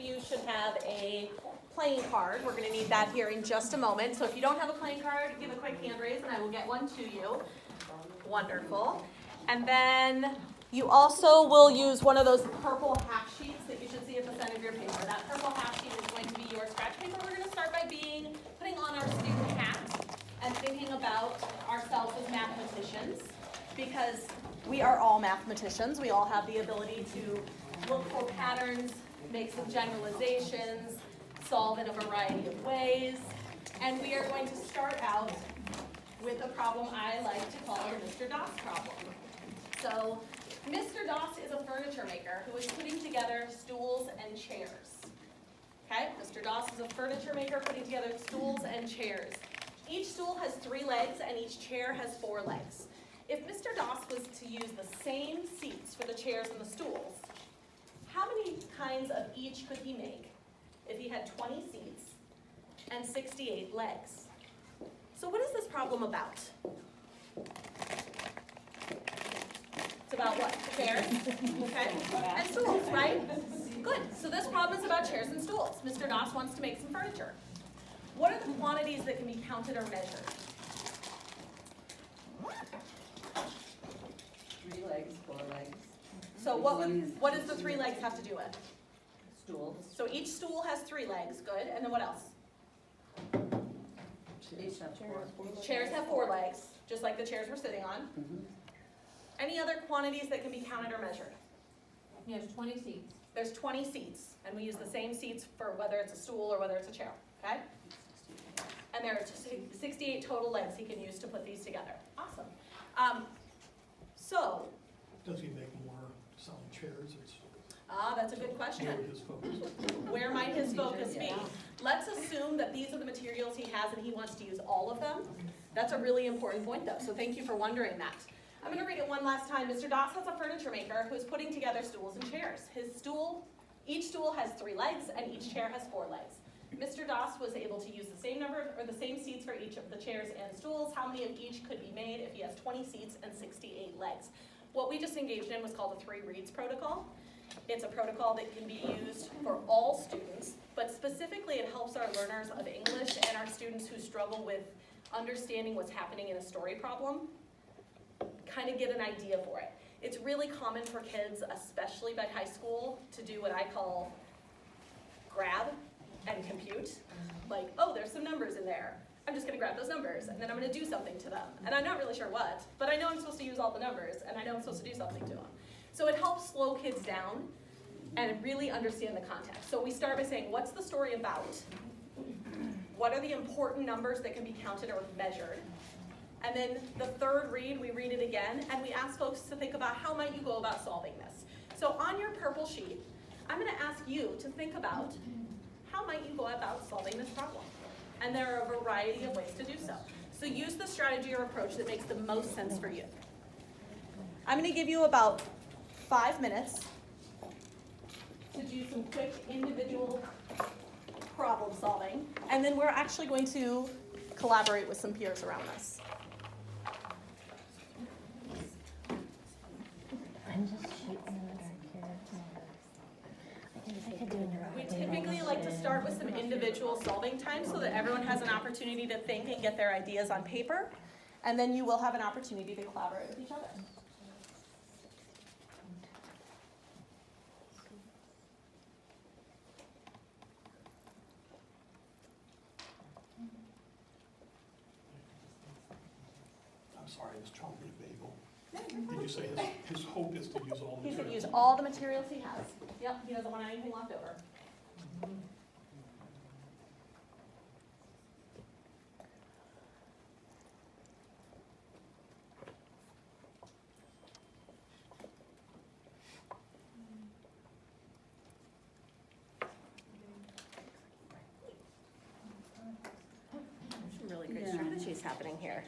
of you should have a playing card. We're going to need that here in just a moment. So if you don't have a playing card, give a quick hand raise and I will get one to you. Wonderful. And then you also will use one of those purple half sheets that you should see at the center of your paper. That purple half sheet is going to be your scratch paper. We're going to start by putting on our student hats and thinking about ourselves as mathematicians, because we are all mathematicians. We all have the ability to look for patterns, make some generalizations, solve in a variety of ways. And we are going to start out with a problem I like to call the Mr. Doss problem. So Mr. Doss is a furniture maker who is putting together stools and chairs. Okay, Mr. Doss is a furniture maker putting together stools and chairs. Each stool has 3 legs and each chair has 4 legs. If Mr. Doss was to use the same seats for the chairs and the stools, how many kinds of each could he make if he had 20 seats and 68 legs? So what is this problem about? It's about what? Chairs? Okay. And stools, right? Good. So this problem is about chairs and stools. Mr. Doss wants to make some furniture. What are the quantities that can be counted or measured? 3 legs, 4 legs. So what does the 3 legs have to do with? Stools. So each stool has 3 legs, good. And then what else? Chairs have 4. Chairs have 4 legs, just like the chairs we're sitting on. Mhm. Any other quantities that can be counted or measured? There's 20 seats. There's 20 seats, and we use the same seats for whether it's a stool or whether it's a chair, okay? And there are 68 total legs he can use to put these together. Awesome. So, Does he make more selling chairs or that's a good question. where his focus? Where might his focus be? Yeah. Let's assume that these are the materials he has and he wants to use all of them. That's a really important point though, so thank you for wondering that. I'm going to read it one last time. Mr. Doss has a furniture maker who is putting together stools and chairs. Each stool has 3 legs and each chair has 4 legs. Mr. Doss was able to use the same number or the same seats for each of the chairs and stools. How many of each could be made if he has 20 seats and 68 legs? What we just engaged in was called the 3 reads protocol. It's a protocol that can be used for all students, but specifically it helps our learners of English and our students who struggle with understanding what's happening in a story problem, kind of get an idea for it. It's really common for kids, especially by high school, to do what I call grab and compute. Like, oh, there's some numbers in there. I'm just going to grab those numbers, and then I'm going to do something to them. And I'm not really sure what, but I know I'm supposed to use all the numbers, and I know I'm supposed to do something to them. So it helps slow kids down and really understand the context. So we start by saying, what's the story about? What are the important numbers that can be counted or measured? And then the 3rd read, we read it again, and we ask folks to think about how might you go about solving this. So on your purple sheet, I'm going to ask you to think about how might you go about solving this problem. And there are a variety of ways to do so. So use the strategy or approach that makes the most sense for you. I'm going to give you about 5 minutes to do some quick individual problem solving, and then we're actually going to collaborate with some peers around us. I'm just shooting in the dark here. I could do another. We typically like to start with some individual solving time so that everyone has an opportunity to think and get their ideas on paper, and then you will have an opportunity to collaborate with each other. I'm sorry, it was chocolate bagel. Did you say his hope is to use all the He's going to materials? use all the materials he has. Yep, he doesn't want anything left over. Some really great strategies happening here.